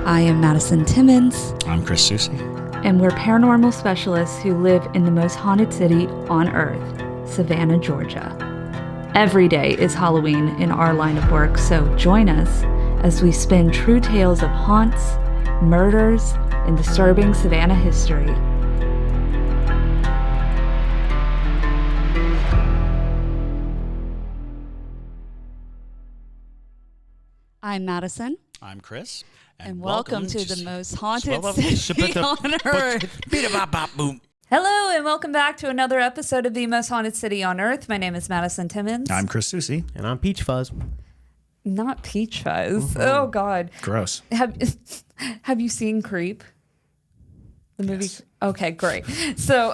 I am Madison Timmons. I'm Chris Soucy. And we're paranormal specialists who live in the most haunted city on earth, Savannah, Georgia. Every day is Halloween in our line of work, so join us as we spin true tales of haunts, murders, and disturbing Savannah history. I'm Madison. I'm Chris. And welcome to the most haunted city on earth. Hello, and welcome back to another episode of the most haunted city on earth. My name is Madison Timmons. I'm Chris Soucy. And I'm Peach Fuzz. Not Peach Fuzz. Mm-hmm. Oh, God. Gross. Have you seen Creep? The movie? Yes. Okay, great. So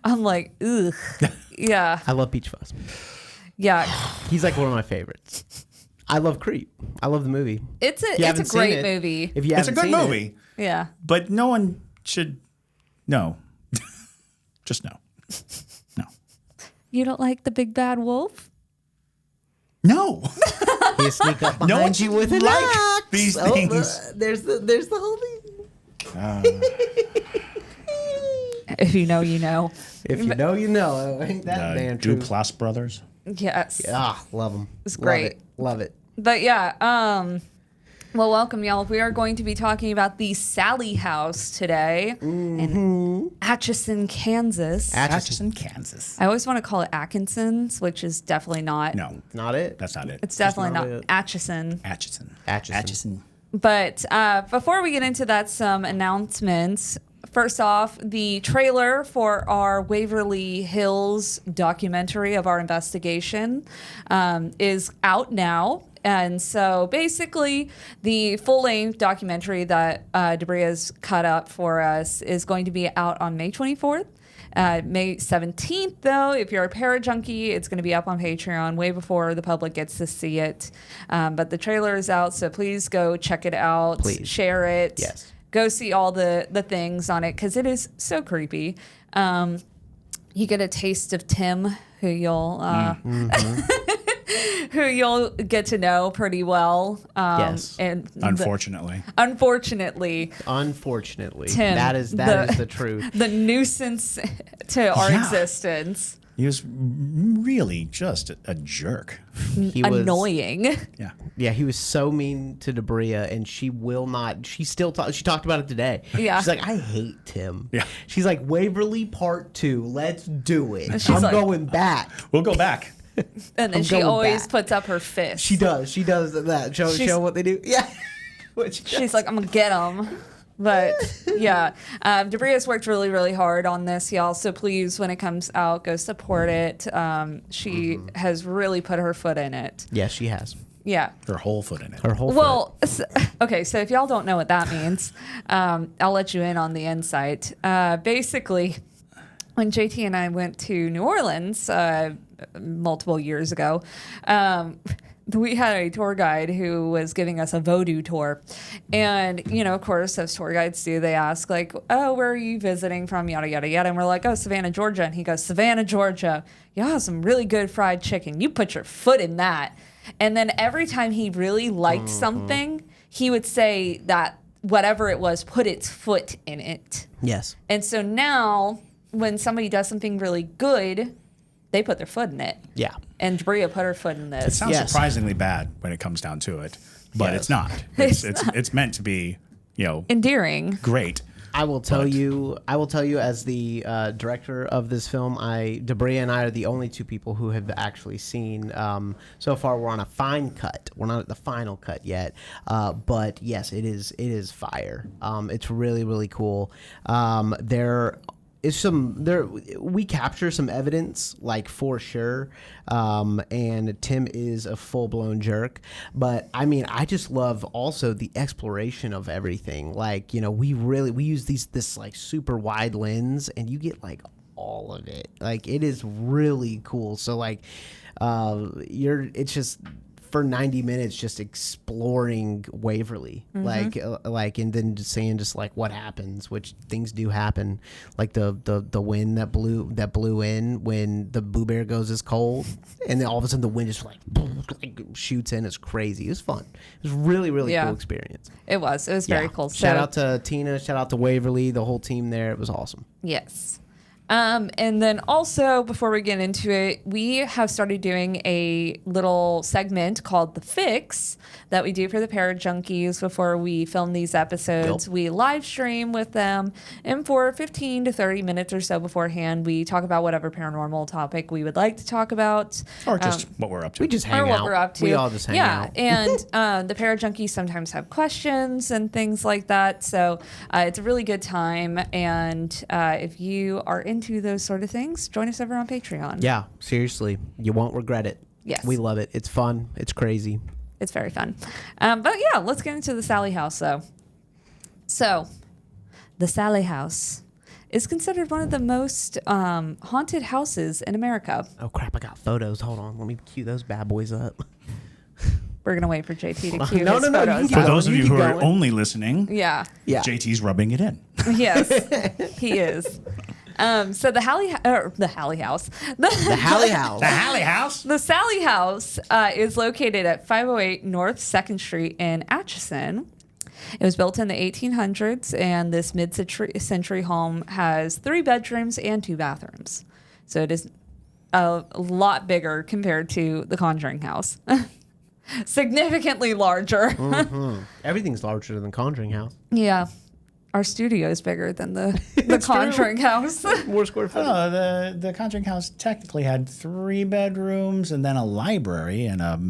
I'm like, ugh. Yeah. I love Peach Fuzz. Yeah. He's like one of my favorites. I love Creep. I love the movie. It's a great movie. If you It's a good movie. Yeah. But no one should know. Just no. No. You don't like the big bad wolf? No. He'll sneak up behind No one you with an like axe. these things. There's the whole thing. If you know, you know. If you know, you know. Ain't that damn true? Duplass Brothers. Yes. Yeah, love them. It's great. Love it. But yeah, well, welcome, y'all. We are going to be talking about the Sallie House today in Atchison, Kansas. Atchison, Kansas. I always want to call it Atkinson's, which is definitely not. No. Not it. That's not it. It's definitely not not it. Atchison. Atchison. But before we get into that, some announcements. First off, the trailer for our Waverly Hills documentary of our investigation is out now. And so basically, the full-length documentary that Debris has cut up for us is going to be out on May 24th. May 17th, though, if you're a Parajunkie, it's going to be up on Patreon way before the public gets to see it. But the trailer is out, so please go check it out. Please. Share it. Yes. Go see all the things on it because it is so creepy. You get a taste of Tim, who you'll who you'll get to know pretty well. Yes. And unfortunately, Tim, that is the truth. The nuisance to our existence. He was really just a jerk. He was annoying. Yeah, he was so mean to Debria, and she will not. She talked about it today. Yeah, she's like, I hate Tim. Yeah, she's like, Waverly Part 2. Let's do it. I'm like, going back. We'll go back. And then she always puts up her fist. She does that. Show what they do. Yeah. She's like, I'm gonna get them. But yeah, Debris has worked really, really hard on this, y'all. So please, when it comes out, go support it. She has really put her foot in it. Yes, she has. Yeah. Her whole foot in it. Her whole foot. Okay, so if y'all don't know what that means, I'll let you in on the insight. Basically, when JT and I went to New Orleans multiple years ago, we had a tour guide who was giving us a voodoo tour. And, of course, as tour guides do, they ask, like, oh, where are you visiting from, yada, yada, yada. And we're like, oh, Savannah, Georgia. And he goes, Savannah, Georgia. Y'all have some really good fried chicken. You put your foot in that. And then every time he really liked something, he would say that whatever it was, put its foot in it. Yes. And so now, when somebody does something really good, they put their foot in it. Yeah. And Debria put her foot in this. It sounds surprisingly bad when it comes down to it, but it's not. It's meant to be, endearing. Great. I will tell you as the director of this film, Debria and I are the only two people who have actually seen. So far, we're on a fine cut. We're not at the final cut yet, but yes, it is fire. It's really, really cool. We capture some evidence, like, for sure, and Tim is a full-blown jerk, but I mean, I just love also the exploration of everything. Like, we use this like super wide lens, and you get like all of it. Like, it is really cool. So like, it's just for 90 minutes just exploring Waverly, like, and then just saying just like what happens, which things do happen, like the wind that blew in when the Boo Bear goes is cold, and then all of a sudden the wind just like shoots in. It's crazy. It was fun. It was really cool experience. It was very cool. Shout out to Tina. Shout out to Waverly. The whole team there. It was awesome. Yes. And then also, before we get into it, we have started doing a little segment called The Fix that we do for the Parajunkies before we film these episodes. Yep. We live stream with them, and for 15 to 30 minutes or so beforehand, we talk about whatever paranormal topic we would like to talk about. Or just what we're up to. We just hang out. What we're up to. We all just hang out. Yeah, and the Parajunkies sometimes have questions and things like that. So it's a really good time. And if you are into those sort of things, join us over on Patreon. Yeah, seriously. You won't regret it. Yes. We love it. It's fun. It's crazy. It's very fun. But yeah, let's get into the Sallie House, though. So, the Sallie House is considered one of the most haunted houses in America. Oh, crap. I got photos. Hold on. Let me cue those bad boys up. We're going to wait for JT to cue No, his no, no, photos. For those of You you keep who are going. only listening, Yeah. Yeah. JT's rubbing it in. Yes, he is. So the Sallie House. The Hallie House. The Hallie House. The Sallie House is located at 508 North 2nd Street in Atchison. It was built in the 1800s, and this mid-century home has 3 bedrooms and 2 bathrooms. So it is a lot bigger compared to the Conjuring house. Significantly larger. Everything's larger than Conjuring House. Yeah. Our studio is bigger than the Conjuring house. More square footage. Oh, the Conjuring House technically had 3 bedrooms and then a library and a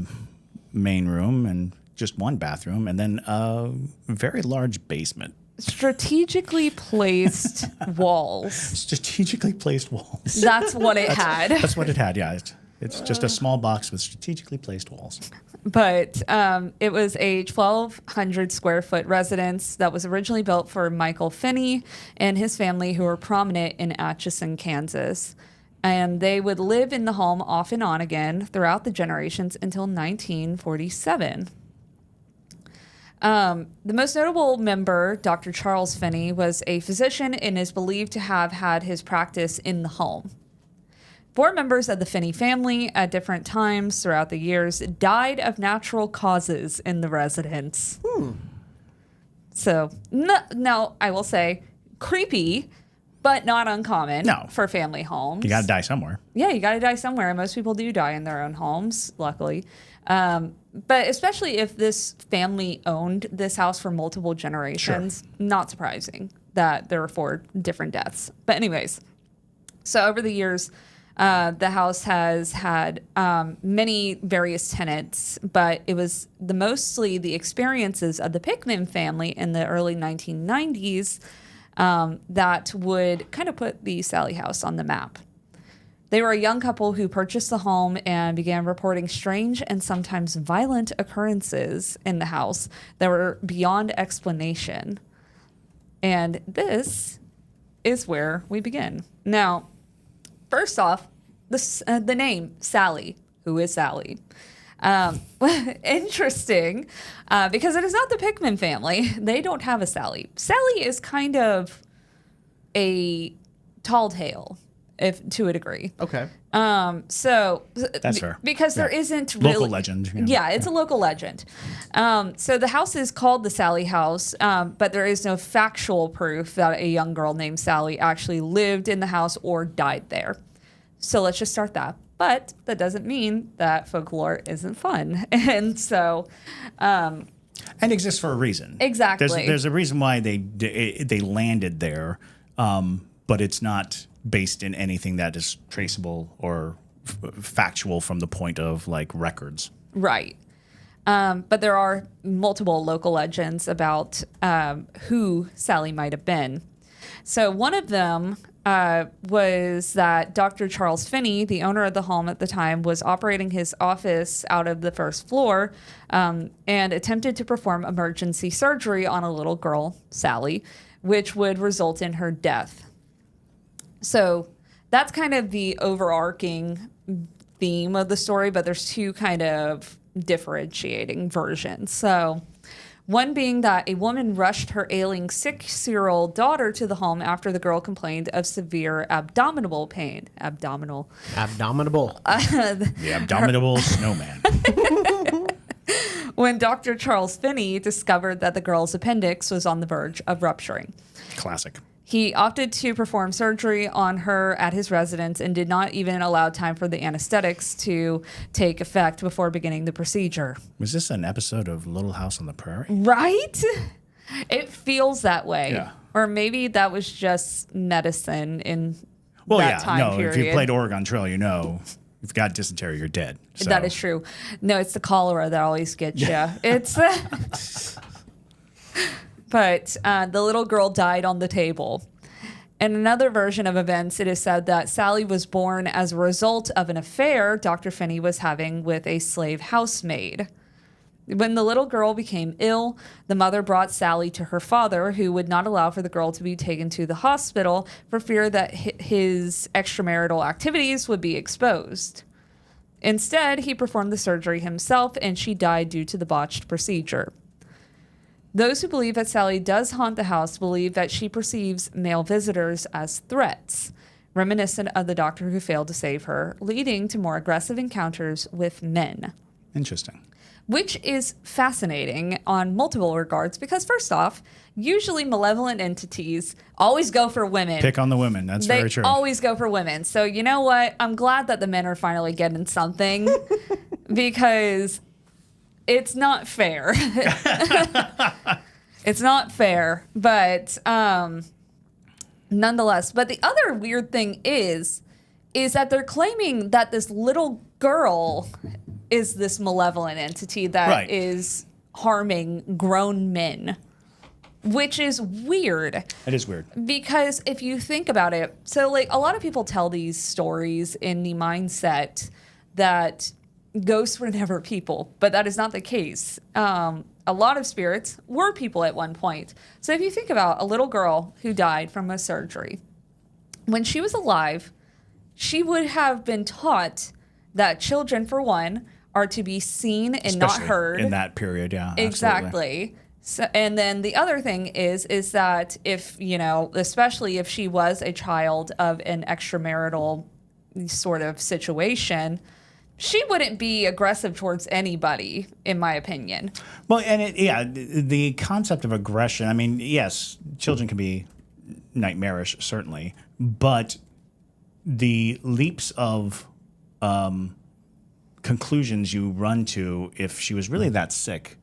main room and just 1 bathroom and then a very large basement. Strategically placed walls. Strategically placed walls. That's what it had. That's what it had, yeah. It's just a small box with strategically placed walls. But it was a 1,200 square foot residence that was originally built for Michael Finney and his family, who were prominent in Atchison, Kansas. And they would live in the home off and on again throughout the generations until 1947. The most notable member, Dr. Charles Finney, was a physician and is believed to have had his practice in the home. 4 members of the Finney family at different times throughout the years died of natural causes in the residence. So, now I will say, creepy, but not uncommon for family homes. You got to die somewhere. Yeah, you got to die somewhere. And most people do die in their own homes, luckily. But especially if this family owned this house for multiple generations, not surprising that there were 4 different deaths. But anyways, so over the years, the house has had many various tenants, but it was mostly the experiences of the Pikman family in the early 1990s that would kind of put the Sallie House on the map. They were a young couple who purchased the home and began reporting strange and sometimes violent occurrences in the house that were beyond explanation. And this is where we begin. Now, first off, the name Sallie. Who is Sallie? Interesting, because it is not the Pikman family. They don't have a Sallie. Sallie is kind of a tall tale, if to a degree. Okay. So That's fair. Because there isn't really Local legend. Yeah, it's a local legend. So the house is called the Sallie House, but there is no factual proof that a young girl named Sallie actually lived in the house or died there. So let's just start that. But that doesn't mean that folklore isn't fun. And so... and exists for a reason. Exactly. There's a reason why they landed there, but it's not based in anything that is traceable or factual from the point of like records. Right. But there are multiple local legends about who Sallie might have been. So one of them was that Dr. Charles Finney, the owner of the home at the time, was operating his office out of the first floor and attempted to perform emergency surgery on a little girl, Sallie, which would result in her death. So that's kind of the overarching theme of the story, but there's 2 kind of differentiating versions. So one being that a woman rushed her ailing 6-year-old daughter to the home after the girl complained of severe abdominal pain. Abdominable. The abdominable snowman. When Dr. Charles Finney discovered that the girl's appendix was on the verge of rupturing. Classic. He opted to perform surgery on her at his residence and did not even allow time for the anesthetics to take effect before beginning the procedure. Was this an episode of Little House on the Prairie? Right? It feels that way. Yeah. Or maybe that was just medicine in that time period. If you played Oregon Trail, you know, if you've got dysentery, you're dead. So. That is true. No, it's the cholera that always gets you. It's... But the little girl died on the table. In another version of events, it is said that Sallie was born as a result of an affair Dr. Finney was having with a slave housemaid. When the little girl became ill, the mother brought Sallie to her father, who would not allow for the girl to be taken to the hospital for fear that his extramarital activities would be exposed. Instead, he performed the surgery himself, and she died due to the botched procedure. Those who believe that Sallie does haunt the house believe that she perceives male visitors as threats, reminiscent of the doctor who failed to save her, leading to more aggressive encounters with men. Interesting. Which is fascinating on multiple regards because, first off, usually malevolent entities always go for women. Pick on the women. That's very true. They always go for women. So you know what? I'm glad that the men are finally getting something because... It's not fair. It's not fair, but nonetheless. But the other weird thing is that they're claiming that this little girl is this malevolent entity that is harming grown men, which is weird. It is weird. Because if you think about it, so like a lot of people tell these stories in the mindset that ghosts were never people, but that is not the case. A lot of spirits were people at one point. So if you think about a little girl who died from a surgery, when she was alive, she would have been taught that children, for one, are to be seen and Especially not heard. in that period, yeah. Exactly. Absolutely. So, and then the other thing is that if, you know, especially if she was a child of an extramarital sort of situation, she wouldn't be aggressive towards anybody, in my opinion. Well, and the concept of aggression, I mean, yes, children can be nightmarish, certainly, but the leaps of conclusions you run to, if she was really that sick,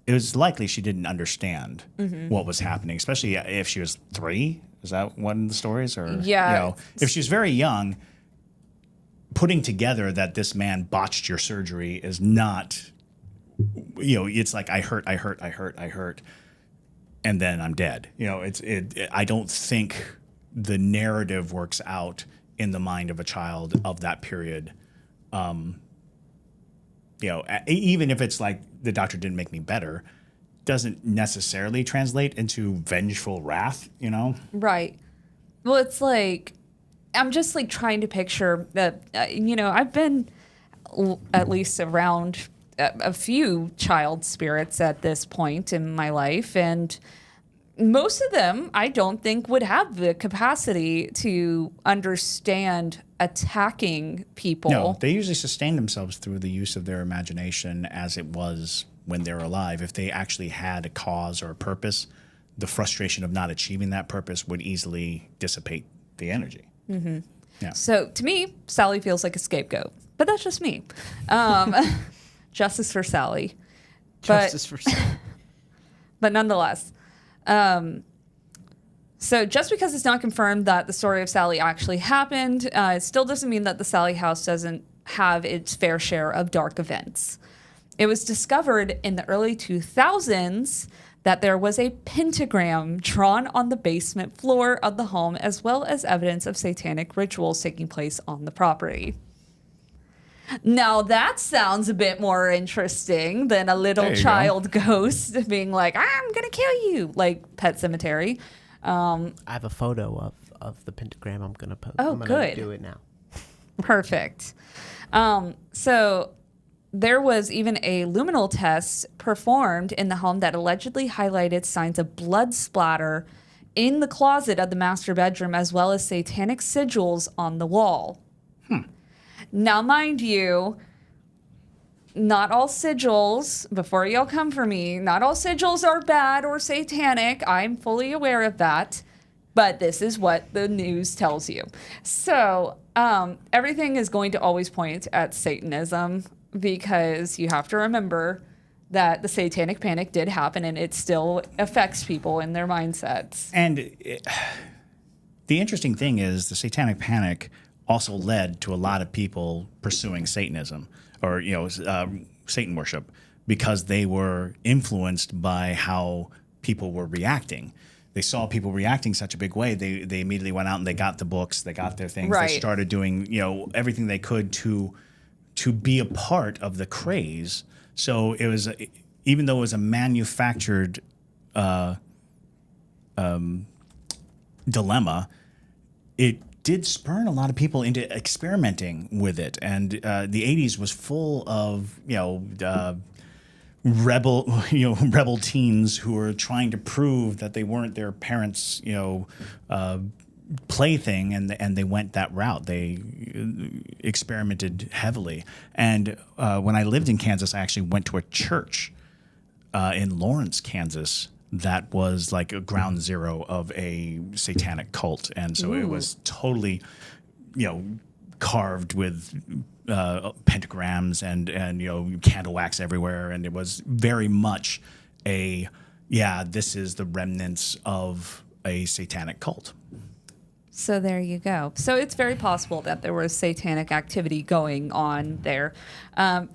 it was likely she didn't understand what was happening, especially if she was 3. Is that one of the stories? Or, yeah. You know, if she's very young, putting together that this man botched your surgery is not, you know, it's like I hurt, and then I'm dead. You know, I don't think the narrative works out in the mind of a child of that period. You know, even if it's like the doctor didn't make me better, doesn't necessarily translate into vengeful wrath, you know? Right. Well, it's like, I'm just like trying to picture that, you know, I've been at least around a few child spirits at this point in my life, and most of them I don't think would have the capacity to understand attacking people. No, they usually sustain themselves through the use of their imagination as it was when they were alive. If they actually had a cause or a purpose, the frustration of not achieving that purpose would easily dissipate the energy. Mm-hmm. Yeah. So to me, Sallie feels like a scapegoat, but that's just me. Justice for Sallie. Justice for Sallie. But nonetheless, so just because it's not confirmed that the story of Sallie actually happened, it still doesn't mean that the Sallie House doesn't have its fair share of dark events. It was discovered in the early 2000s that there was a pentagram drawn on the basement floor of the home, as well as evidence of satanic rituals taking place on the property. Now that sounds a bit more interesting than a little child ghost being like, I'm going to kill you, like Pet Sematary. I have a photo of the pentagram I'm going to post. Oh, I'm good. going to do it now. Perfect. So there was even a luminal test performed in the home that allegedly highlighted signs of blood splatter in the closet of the master bedroom, as well as satanic sigils on the wall. Now, mind you, not all sigils, before y'all come for me, not all sigils are bad or satanic. I'm fully aware of that. But this is what the news tells you. So everything is going to always point at Satanism, because you have to remember that the Satanic Panic did happen, and it still affects people in their mindsets. And the interesting thing is the Satanic Panic also led to a lot of people pursuing Satanism or, Satan worship, because they were influenced by how people were reacting. They saw people reacting such a big way. They immediately went out and they got the books, they got their things. Right. They started doing, everything they could to be a part of the craze. So it was, even though it was a manufactured dilemma, it did spurn a lot of people into experimenting with it. And the 80s was full of, rebel teens who were trying to prove that they weren't their parents' plaything, and they went that route. They experimented heavily. And when I lived in Kansas, I actually went to a church in Lawrence, Kansas, that was like a ground zero of a satanic cult. And so it was totally, carved with pentagrams and candle wax everywhere, and it was very much this is the remnants of a satanic cult. So there you go. So it's very possible that there was satanic activity going on there.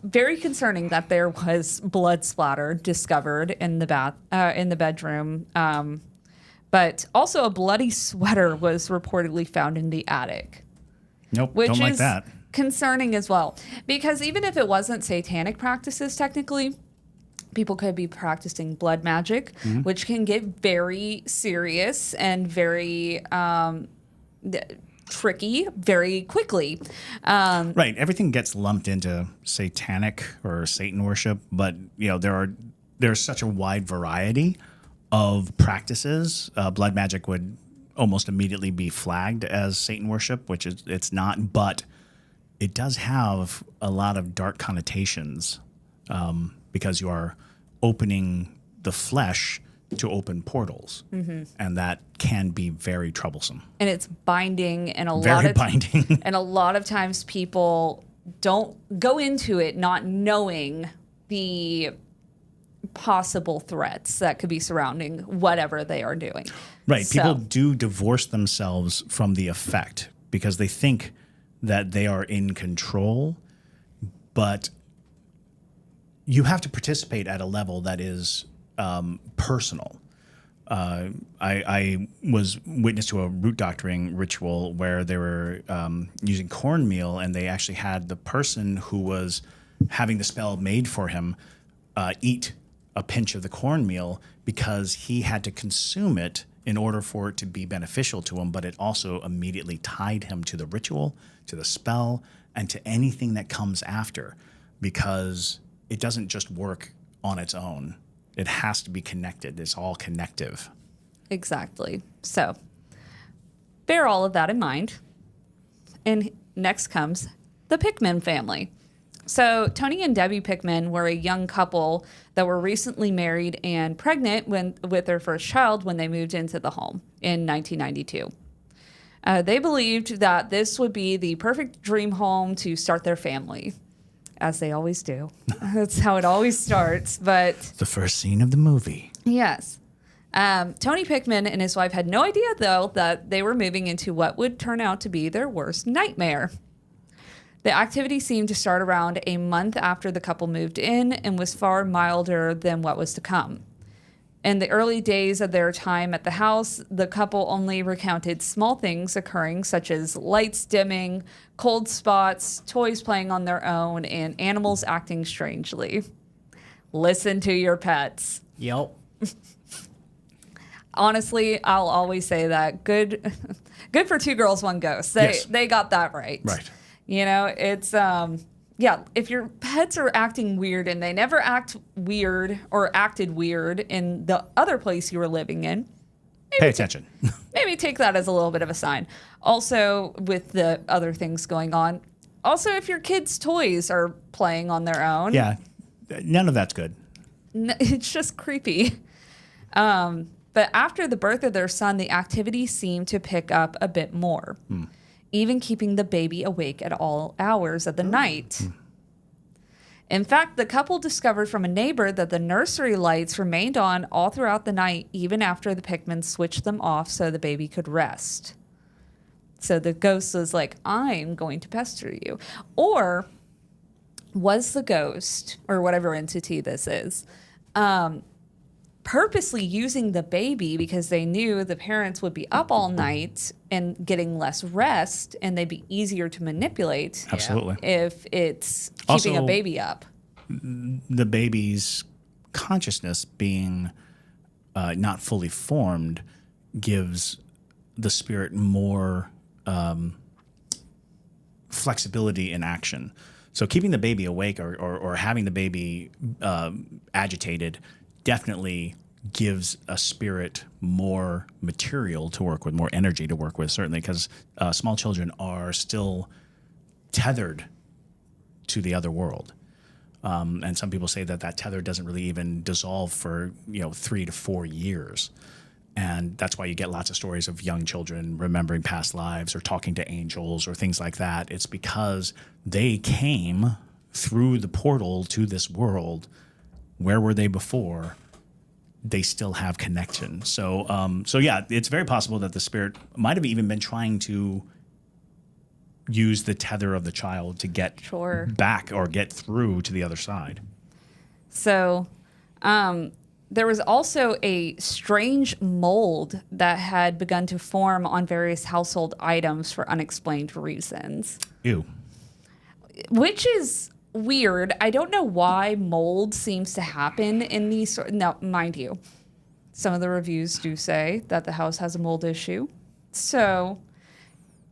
Very concerning that there was blood splatter discovered in the bedroom. But also a bloody sweater was reportedly found in the attic. Nope, which don't like is that. Concerning as well, because even if it wasn't satanic practices, technically, people could be practicing blood magic, which can get very serious and very tricky very quickly. Right. Everything gets lumped into satanic or Satan worship, but there's such a wide variety of practices. Blood magic would almost immediately be flagged as Satan worship, which it's not, but it does have a lot of dark connotations because you are opening the flesh to open portals, and that can be very troublesome. And it's binding, and binding. And a lot of times people don't go into it not knowing the possible threats that could be surrounding whatever they are doing. Right. People do divorce themselves from the effect because they think that they are in control, but you have to participate at a level that is personal. I was witness to a root doctoring ritual where they were using cornmeal, and they actually had the person who was having the spell made for him eat a pinch of the cornmeal because he had to consume it in order for it to be beneficial to him, but it also immediately tied him to the ritual, to the spell, and to anything that comes after, because it doesn't just work on its own. It has to be connected. It's all connective. Exactly. So bear all of that in mind. And next comes the Pikman family. So Tony and Debbie Pikman were a young couple that were recently married and pregnant with their first child when they moved into the home in 1992. They believed that this would be the perfect dream home to start their family, as they always do. That's how it always starts. But the first scene of the movie. Yes. Tony Pikman and his wife had no idea, though, that they were moving into what would turn out to be their worst nightmare. The activity seemed to start around a month after the couple moved in and was far milder than what was to come. In the early days of their time at the house, the couple only recounted small things occurring, such as lights dimming, cold spots, toys playing on their own, and animals acting strangely. Listen to your pets. Yep. Honestly, I'll always say that good for two girls, one ghost. They got that right. Right. It's if your pets are acting weird and they never act weird or acted weird in the other place you were living in, Pay attention. maybe take that as a little bit of a sign. Also, with the other things going on, also if your kids' toys are playing on their own, Yeah, none of that's good. it's just creepy. But after the birth of their son, the activity seemed to pick up a bit more, even keeping the baby awake at all hours of the night. In fact, the couple discovered from a neighbor that the nursery lights remained on all throughout the night, even after the Pikmans switched them off so the baby could rest. So the ghost was like, I'm going to pester you. Or was the ghost, or whatever entity this is, purposely using the baby because they knew the parents would be up all night and getting less rest, and they'd be easier to manipulate Absolutely. if it's keeping a Also, baby up. The baby's consciousness being not fully formed gives the spirit more flexibility in action. So keeping the baby awake or having the baby agitated definitely gives a spirit more material to work with, more energy to work with, certainly, because small children are still tethered to the other world. And some people say that tether doesn't really even dissolve for 3 to 4 years. And that's why you get lots of stories of young children remembering past lives or talking to angels or things like that. It's because they came through the portal to this world. Where were they before? They still have connection. So yeah, it's very possible that the spirit might have even been trying to use the tether of the child to get back or get through to the other side. So there was also a strange mold that had begun to form on various household items for unexplained reasons. Ew. Which is weird. I don't know why mold seems to happen in these. Now, mind you, some of the reviews do say that the house has a mold issue. So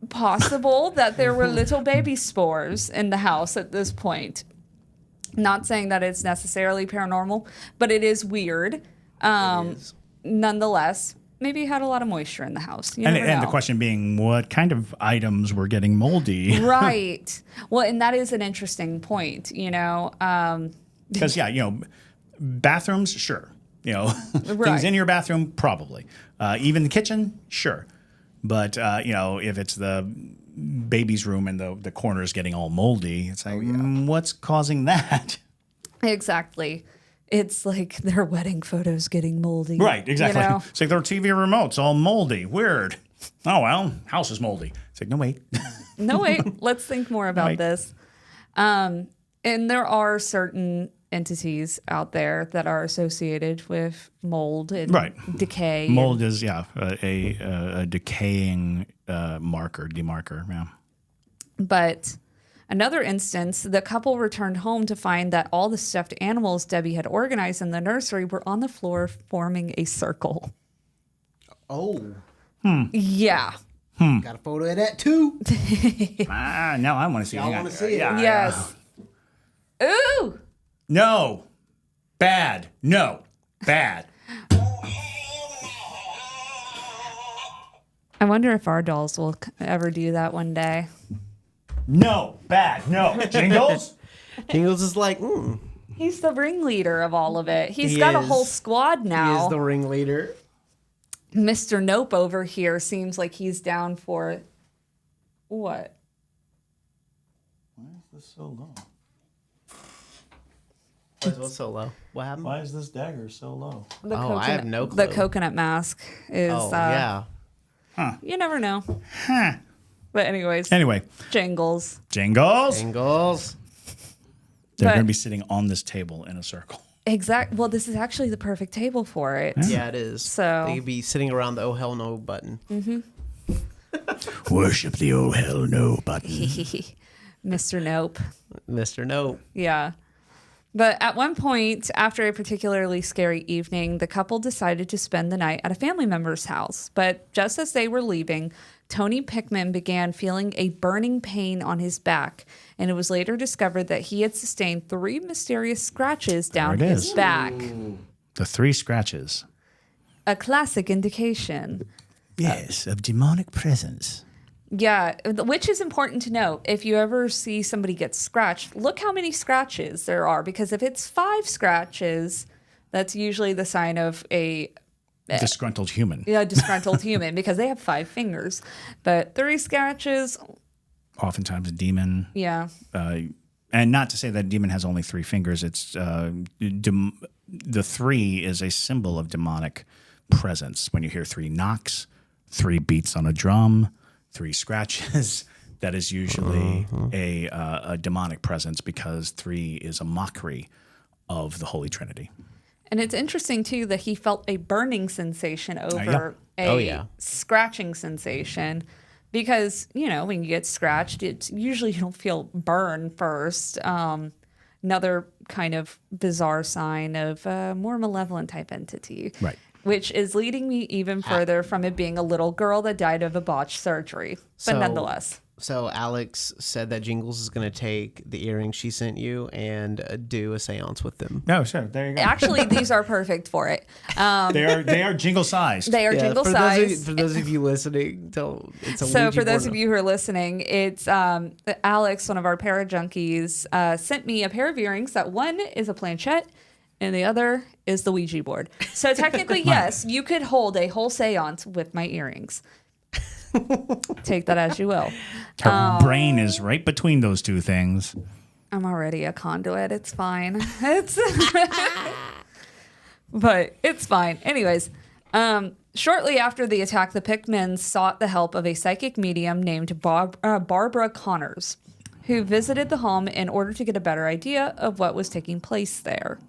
possible that there were little baby spores in the house at this point. Not saying that it's necessarily paranormal, but it is weird. Nonetheless, maybe it had a lot of moisture in the house. You never know. And the question being, what kind of items were getting moldy? Right. Well, and that is an interesting point, Because, bathrooms, sure. Right. Things in your bathroom, probably. Even the kitchen, sure. But, if it's the baby's room and the corner's getting all moldy, it's like, what's causing that? Exactly. It's like their wedding photos getting moldy. Right, exactly. It's like their TV remote's all moldy. Weird. Oh, well, house is moldy. It's like, no, wait. No, wait. Let's think more about this. And there are certain entities out there that are associated with mold and decay. Mold is, a decaying demarker, yeah. But another instance, the couple returned home to find that all the stuffed animals Debbie had organized in the nursery were on the floor forming a circle. Oh. Yeah. Got a photo of that too. Now I want to see it. I want to see it. Yes. Ooh. No. Bad. No. Bad. I wonder if our dolls will ever do that one day. No. Bad. No. Jingles? Jingles is like, He's the ringleader of all of it. He's got a whole squad now. He is the ringleader. Mr. Nope over here seems like he's down for what? Why is this so low? What's so low? What happened? Why is this dagger so low? I have no clue. The coconut mask is. yeah. You never know. Huh. But anyways. Anyway. Jingles. Jingles? But- They're going to be sitting on this table in a circle. Exact. Well, this is actually the perfect table for it. Yeah, it is. So they could be sitting around the oh hell no button. Worship the oh hell no button. Mr. Nope. Mr. Nope. Yeah. But at one point, after a particularly scary evening, the couple decided to spend the night at a family member's house. But just as they were leaving, Tony Pikman began feeling a burning pain on his back, and it was later discovered that he had sustained 3 mysterious scratches down his back. The 3 scratches. A classic indication. Yes, of demonic presence. Yeah, which is important to note. If you ever see somebody get scratched, look how many scratches there are, because if it's 5 scratches, that's usually the sign of a Disgruntled human. yeah, disgruntled human, because they have 5 fingers. But 3 scratches, Oftentimes a demon. yeah. And not to say that demon has only 3 fingers. It's the 3 is a symbol of demonic presence. When you hear 3 knocks, 3 beats on a drum, 3 scratches, that is usually a demonic presence, because 3 is a mockery of the Holy Trinity. And it's interesting, too, that he felt a burning sensation over a scratching sensation. Because, you know, when you get scratched, it's usually you don't feel burn first. Another kind of bizarre sign of a more malevolent type entity. Right. Which is leading me even further from it being a little girl that died of a botched surgery. But nonetheless. So Alex said that Jingles is going to take the earrings she sent you and do a seance with them. No, sure. There you go. Actually, these are perfect for it. They are jingle sized. They are jingle sized. For those of you listening, it's a So Ouija for those board. of you who are listening, it's Alex, one of our para junkies, sent me a pair of earrings. That one is a planchette and the other is the Ouija board. So technically, yes, you could hold a whole seance with my earrings. Take that as you will. Her brain is right between those 2 things. I'm already a conduit. It's fine. But it's fine. Anyways, shortly after the attack, the Pikmans sought the help of a psychic medium named Barbara Connors, who visited the home in order to get a better idea of what was taking place there.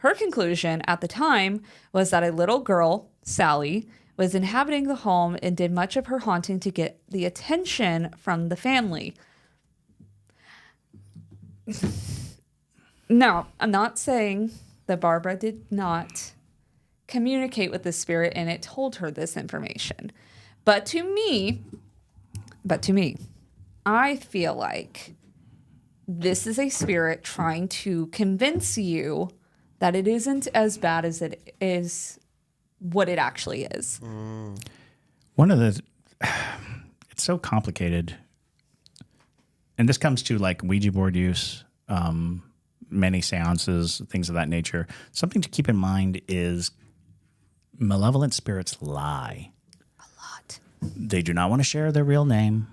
Her conclusion at the time was that a little girl, Sallie, was inhabiting the home and did much of her haunting to get the attention from the family. Now, I'm not saying that Barbara did not communicate with the spirit and it told her this information. But to me, I feel like this is a spirit trying to convince you that it isn't as bad as it is what it actually is. One of the, it's so complicated. And this comes to like Ouija board use, many seances, things of that nature. Something to keep in mind is malevolent spirits lie. A lot. They do not want to share their real name.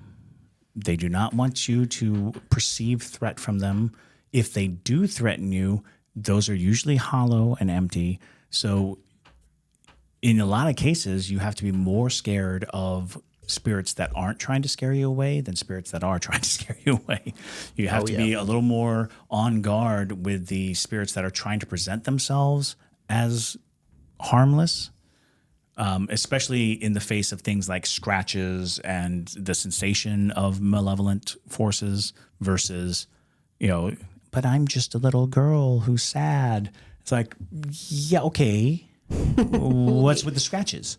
They do not want you to perceive threat from them. If they do threaten you, those are usually hollow and empty. So in a lot of cases, you have to be more scared of spirits that aren't trying to scare you away than spirits that are trying to scare you away. You have to be a little more on guard with the spirits that are trying to present themselves as harmless, especially in the face of things like scratches and the sensation of malevolent forces versus, but I'm just a little girl who's sad. It's like, yeah, okay. What's with the scratches?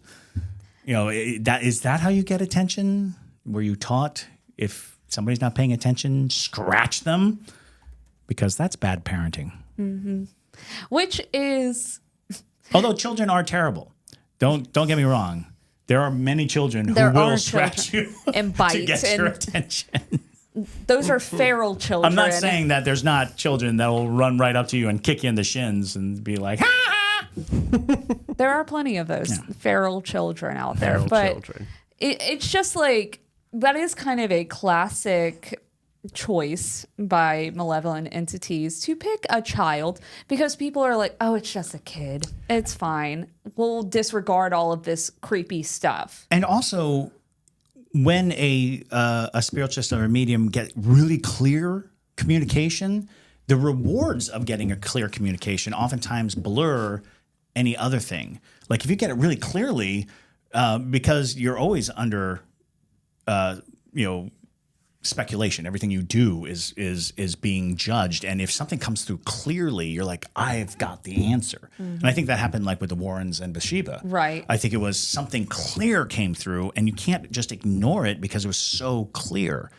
Is that how you get attention? Were you taught if somebody's not paying attention, scratch them? Because that's bad parenting. Mm-hmm. Which is, although children are terrible. Don't get me wrong. There are many children who will scratch you and bite to get your attention. Those are feral children. I'm not saying that there's not children that will run right up to you and kick you in the shins and be like, ha ha. There are plenty of those feral children out there, but it's just like that is kind of a classic choice by malevolent entities to pick a child because people are like, oh, it's just a kid. It's fine. We'll disregard all of this creepy stuff. And also, when a spiritualist or a medium get really clear communication, the rewards of getting a clear communication oftentimes blur any other thing. Like if you get it really clearly, because you're always under, speculation. Everything you do is being judged. And if something comes through clearly, you're like, I've got the answer. And I think that happened like with the Warrens and Bathsheba. Right. I think it was something clear came through, and you can't just ignore it because it was so clear.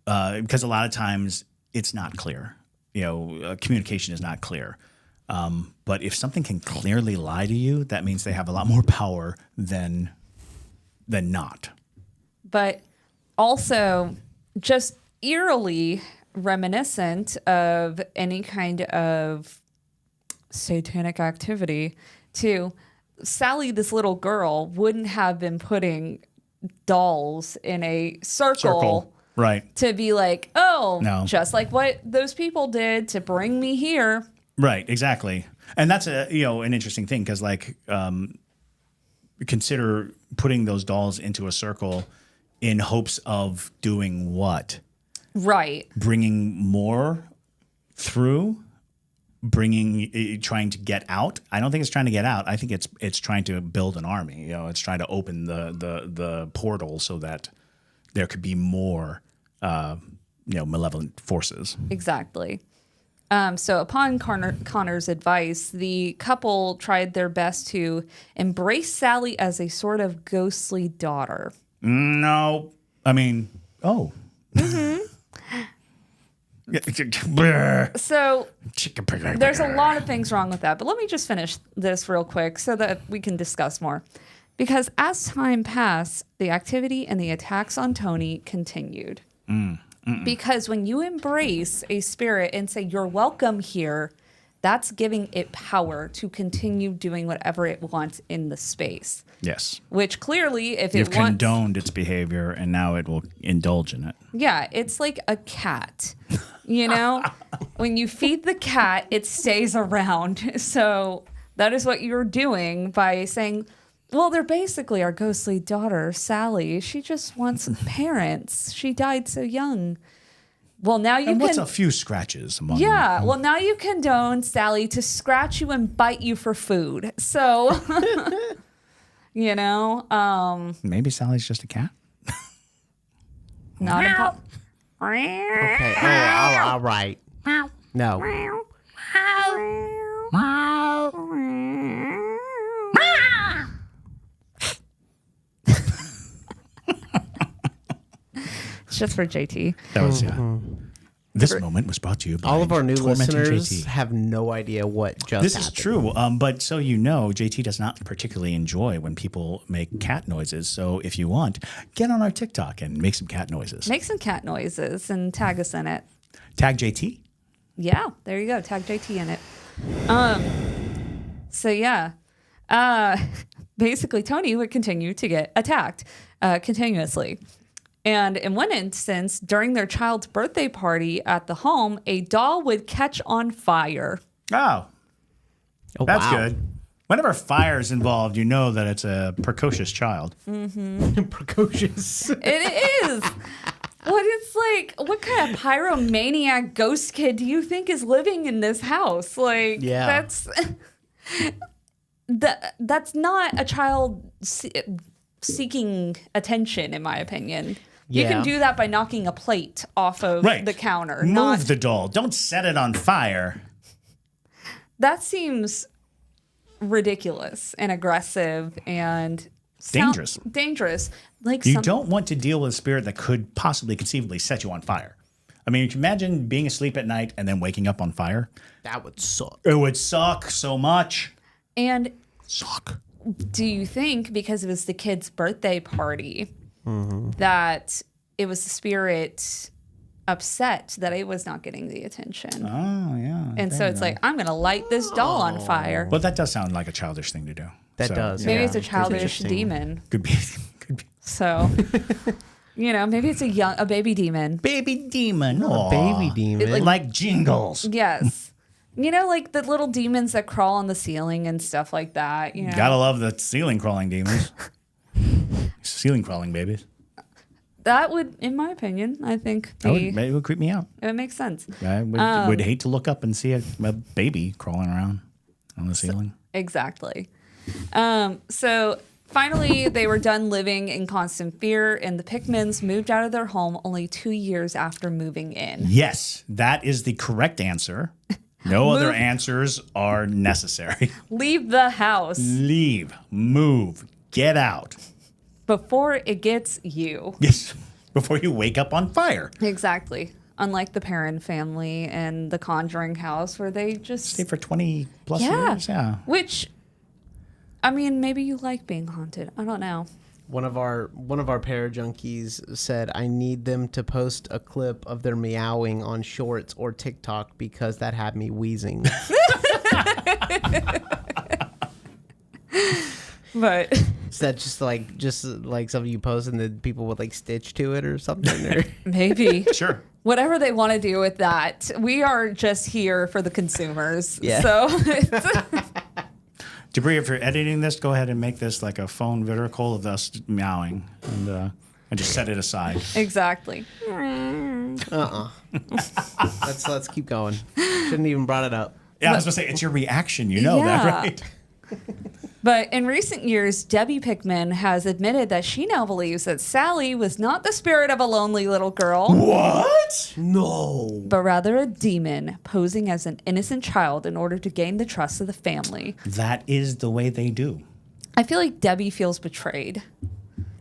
Because a lot of times it's not clear. Communication is not clear. But if something can clearly lie to you, that means they have a lot more power than not. But also just eerily reminiscent of any kind of satanic activity too. Sallie, this little girl, wouldn't have been putting dolls in a circle. Right. To be like, oh, No. just like what those people did to bring me here. Right, exactly. And that's an interesting thing because consider putting those dolls into a circle in hopes of doing what? Right. Bringing more through, trying to get out. I don't think it's trying to get out. I think it's trying to build an army. It's trying to open the portal so that there could be more malevolent forces. Exactly. So upon Connor's advice, the couple tried their best to embrace Sallie as a sort of ghostly daughter. No. I mean, oh. So there's a lot of things wrong with that, but let me just finish this real quick so that we can discuss more. Because as time passed, the activity and the attacks on Tony continued. Because when you embrace a spirit and say, you're welcome here, that's giving it power to continue doing whatever it wants in the space. Yes. Which clearly, if You've it wants... condoned its behavior, and now it will indulge in it. Yeah, it's like a cat. When you feed the cat, it stays around. So that is what you're doing by saying... Well, they're basically our ghostly daughter, Sallie. She just wants parents. She died so young. Well, now you what's a few scratches among Yeah, well, now you condone Sallie to scratch you and bite you for food. So, Maybe Sally's just a cat? Not a Okay. Oh, all right. No. It's just for JT. That was, This moment was brought to you by All of our new Tormenting listeners JT. have no idea what just This happened. is true, but so JT does not particularly enjoy when people make cat noises. So if you want, get on our TikTok and make some cat noises. Make some cat noises and tag us in it. Tag JT. Yeah, there you go. Tag JT in it. So yeah, basically Tony would continue to get attacked continuously. And in one instance, during their child's birthday party at the home, a doll would catch on fire. Oh, Oh, that's wow. good. Whenever fire is involved, you know that it's a precocious child. Precocious. It is. What it's like, what kind of pyromaniac ghost kid do you think is living in this house? Like, Yeah. that's not a child seeking attention, in my opinion. You Yeah. can do that by knocking a plate off of the counter. Move the doll. Don't set it on fire. That seems ridiculous and aggressive and Dangerous. Dangerous. Like You don't want to deal with a spirit that could possibly conceivably set you on fire. I mean, can you imagine being asleep at night and then waking up on fire? That would suck. It would suck so much. And Suck. do you think because it was the kid's birthday party Mm-hmm. that it was the spirit upset that it was not getting the attention? Oh, yeah. And so it's like, I'm going to light this doll on fire. Well, that does sound like a childish thing to do. That does. Maybe yeah. it's a childish Interesting. demon. Could be. So, maybe it's a baby demon. Baby demon. A baby demon. Like jingles. Yes. Like the little demons that crawl on the ceiling and stuff like that. Gotta love the ceiling crawling demons. Ceiling crawling babies. That would, in my opinion, I think It would creep me out. it would make sense. I would hate to look up and see a baby crawling around on the ceiling. Exactly. So Finally, they were done living in constant fear, and the Pikmans moved out of their home only 2 years after moving in. Yes, that is the correct answer. No other answers are necessary. Leave the house Leave, move, get out. before it gets you. Yes, before you wake up on fire. Exactly. Unlike the Perrin family and the Conjuring house, where they just Stay for 20 plus years. Yeah. Which, I mean, maybe you like being haunted. I don't know. One of our parajunkies said, "I need them to post a clip of their meowing on Shorts or TikTok because that had me wheezing." But Is that just like something you post and then people would like stitch to it or something? Or? maybe. Sure. Whatever they want to do with that. We are just here for the consumers. Yeah. So Debris, if you're editing this, go ahead and make this like a phone video of us meowing and just set it aside. exactly. Let's keep going. Shouldn't even brought it up. Yeah, I was going to say, it's your reaction. You know that, Yeah. right? But in recent years, Debbie Pikman has admitted that she now believes that Sallie was not the spirit of a lonely little girl, What? No. but rather a demon posing as an innocent child in order to gain the trust of the family. That is the way they do. I feel like Debbie feels betrayed.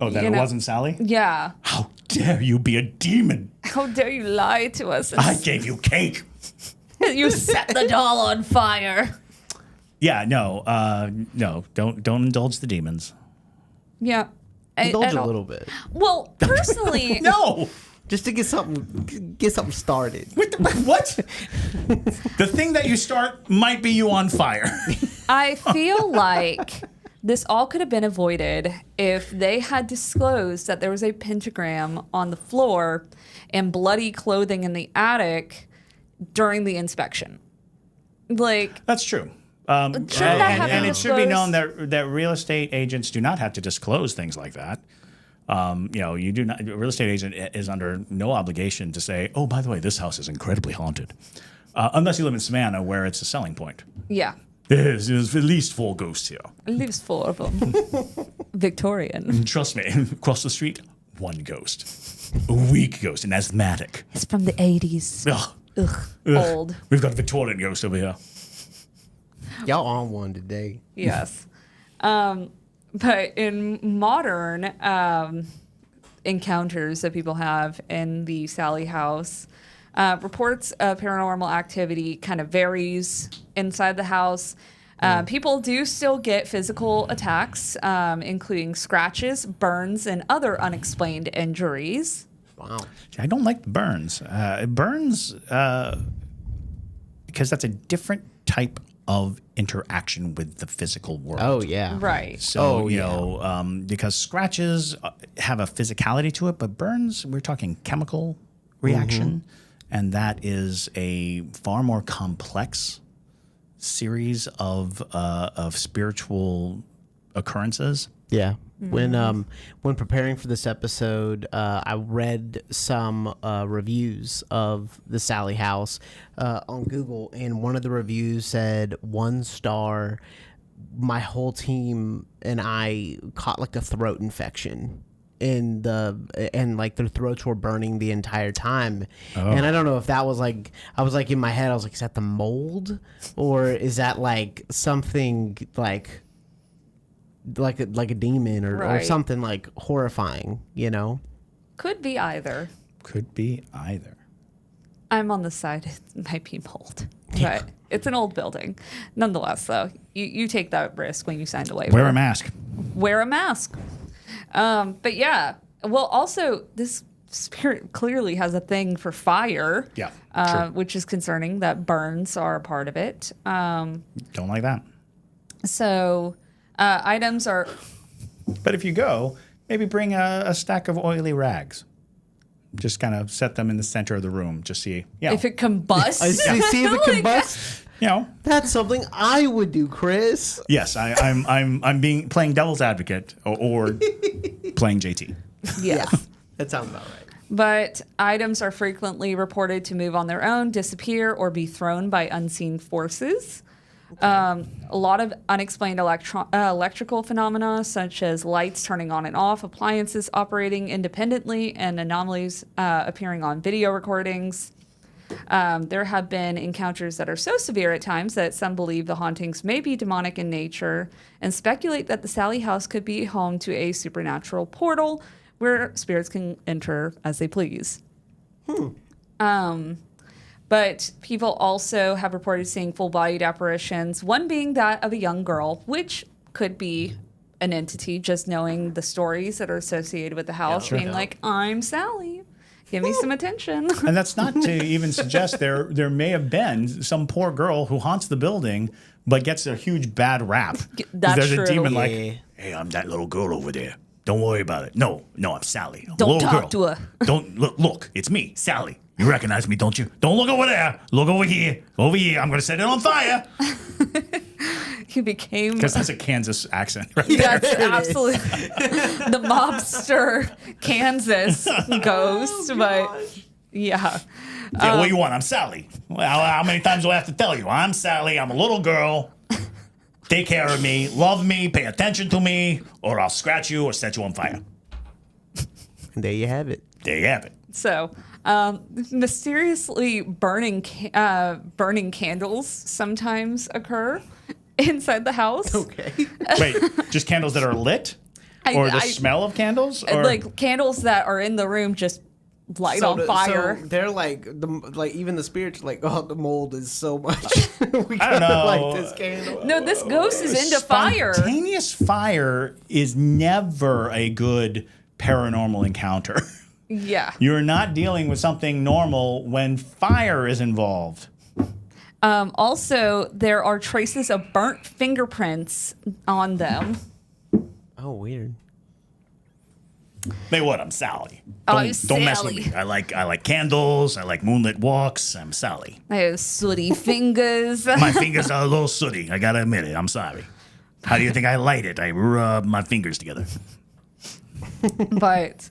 Oh, that You it know- wasn't Sallie? Yeah. How dare you be a demon? How dare you lie to us? And I gave you cake. you set the doll on fire. Yeah, no, don't indulge the demons. Yeah. Indulge a little bit. Well, personally, No. Just to get something started. What? The thing that you start might be you on fire. I feel like this all could have been avoided if they had disclosed that there was a pentagram on the floor and bloody clothing in the attic during the inspection. Like, That's true. Shouldn't that have and been it should be known disclosed? that real estate agents do not have to disclose things like that. You do not. A real estate agent is under no obligation to say, "Oh, by the way, this house is incredibly haunted," unless you live in Savannah, where it's a selling point. yeah. There's at least 4 ghosts here. Lives 4 of them. Victorian. Trust me. Across the street, 1 ghost, a weak ghost, an asthmatic. It's from the 80s. Ugh. Ugh. Ugh. Old. We've got a Victorian ghost over here. Y'all on one today. Yes. But in modern encounters that people have in the Sallie House, reports of paranormal activity kind of varies inside the house. People do still get physical attacks, including scratches, burns, and other unexplained injuries. Wow. I don't like the burns. Burns, because that's a different type of interaction with the physical world. Oh yeah. Right. So, Oh, yeah. because scratches have a physicality to it, but burns, we're talking chemical reaction, and that is a far more complex series of spiritual occurrences. Yeah. When preparing for this episode, I read some reviews of the Sallie House on Google, and one of the reviews said 1 star. My whole team and I caught like a throat infection and like their throats were burning the entire time. And I don't know if that was like, I was like in my head, I was like, is that the mold, or is that like something like a demon or Right. something like horrifying, you know? Could be either. Could be either. I'm on the side it might be mold. But it's an old building. Nonetheless, though, you take that risk when you sign the waiver. Wear a mask. Wear a mask. But yeah. Well, also, this spirit clearly has a thing for fire. Yeah, true. Which is concerning that burns are a part of it. Don't like that. So items are... But if you go, maybe bring a stack of oily rags. Just kind of set them in the center of the room. Just see, If it combusts... I see if it Like, combusts. That's something I would do, Chris. Yes, I'm playing devil's advocate or playing JT. Yes. That sounds about right. But items are frequently reported to move on their own, disappear, or be thrown by unseen forces. A lot of unexplained electrical phenomena, such as lights turning on and off, appliances operating independently, and anomalies appearing on video recordings. There have been encounters that are so severe at times that some believe the hauntings may be demonic in nature and speculate that the Sallie House could be home to a supernatural portal where spirits can enter as they please. But people also have reported seeing full-bodied apparitions, one being that of a young girl, which could be an entity, just knowing the stories that are associated with the house, being like, I'm Sallie. Give me some attention. And that's not to even suggest there may have been some poor girl who haunts the building but gets a huge bad rap. That's There's true. a demon like, hey, I'm that little girl over there. Don't worry about it. No, I'm Sallie. I'm a Don't little talk girl. to her. Don't look, it's me, Sallie. You recognize me, don't you? Don't look over there. Look over here. Over here. I'm going to set it on fire. He became... Because that's a Kansas accent right Yes, there. absolutely. The mobster Kansas ghost, but yeah. Yeah, what do you want? I'm Sallie. Well, how many times do I have to tell you? I'm Sallie. I'm a little girl. Take care of me. Love me. Pay attention to me. Or I'll scratch you or set you on fire. And there you have it. There you have it. So, mysteriously burning candles sometimes occur inside the house. Okay. Wait, just candles that are lit? Or the smell of candles? Or? Like candles that are in the room just light on fire. So they're like even the spirits are like, oh, the mold is so much. We I don't know. Light this candle. No, this ghost is into fire. Spontaneous fire is never a good paranormal encounter. Yeah. You're not dealing with something normal when fire is involved. Also, there are traces of burnt fingerprints on them. Oh, weird. Hey, what? I'm Sallie. Oh, Don't mess with Sallie. me. I like candles. I like moonlit walks. I'm Sallie. I have sooty fingers. My fingers are a little sooty. I gotta admit it. I'm sorry. How do you think I light it? I rub my fingers together. But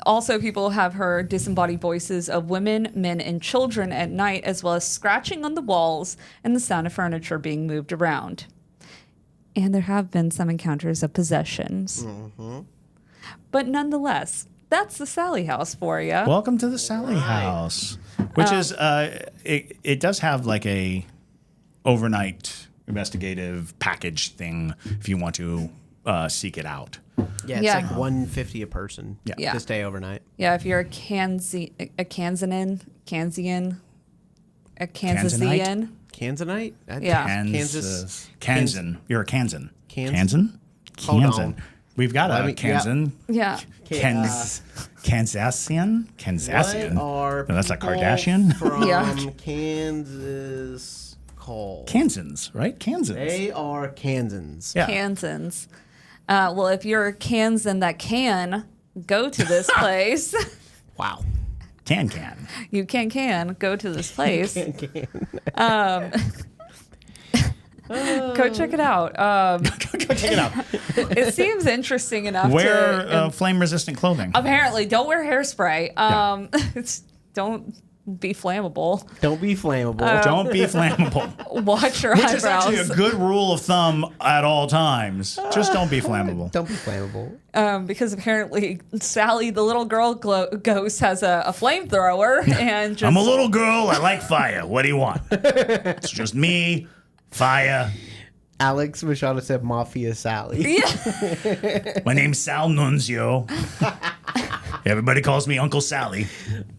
also, people have heard disembodied voices of women, men, and children at night, as well as scratching on the walls and the sound of furniture being moved around. And there have been some encounters of possessions. Mm-hmm. But nonetheless, that's the Sallie House for you. Welcome to the Sallie House, which is it does have like a overnight investigative package thing if you want to seek it out. Yeah, it's Yeah. like $150 a person. Yeah. To stay overnight. Yeah, if you're a Kansian, a Kansian, Kansanite? Yeah. Kansas. Kansan. You're a Kansan. Kansan? Kansan? Hold Kansan. on. We've got Let a me- Kansan. yeah. Kansasian? Kansasian. What are No, that's like people Kardashian. from Yeah. Kansas called? Kansans, right? Kansans. They are Kansans. Yeah. Kansans. Well, if you're a Kansan that can go to this place, Wow. Can. you can go to this place. Go check it out. Go check it out. It seems interesting enough Wear to. flame-resistant clothing. Apparently, don't wear hairspray. Don't be flammable. Don't be flammable. Don't be flammable. Watch your Which eyebrows. is actually a good rule of thumb at all times. Just don't be flammable. Don't be flammable. Because apparently Sallie, the little girl ghost, has a flamethrower and just. I'm a little girl. I like fire. What do you want? It's just me, fire. Alex Machado said Mafia Sallie. Yeah. My name's Sal Nunzio. Everybody calls me Uncle Sally.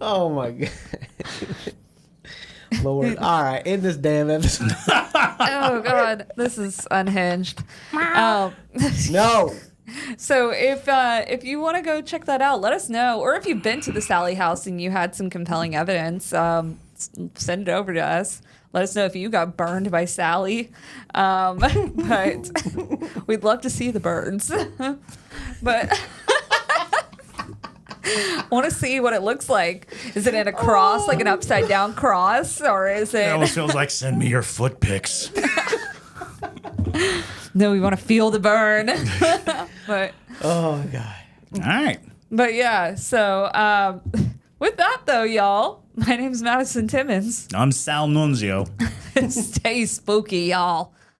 Oh my God. Lord. All right, in this damn episode. Oh God, this is unhinged. No. So if you want to go check that out, let us know. Or if you've been to the Sallie House and you had some compelling evidence, send it over to us. Let us know if you got burned by Sallie. But we'd love to see the burns. But I want to see what it looks like. Is it in a cross, like an upside down cross, or is It it? almost feels like send me your foot pics. No, we want to feel the burn. But Oh God. All right. But yeah, so with that though, y'all, my name's Madison Timmons. I'm Sal Nunzio. Stay spooky, y'all.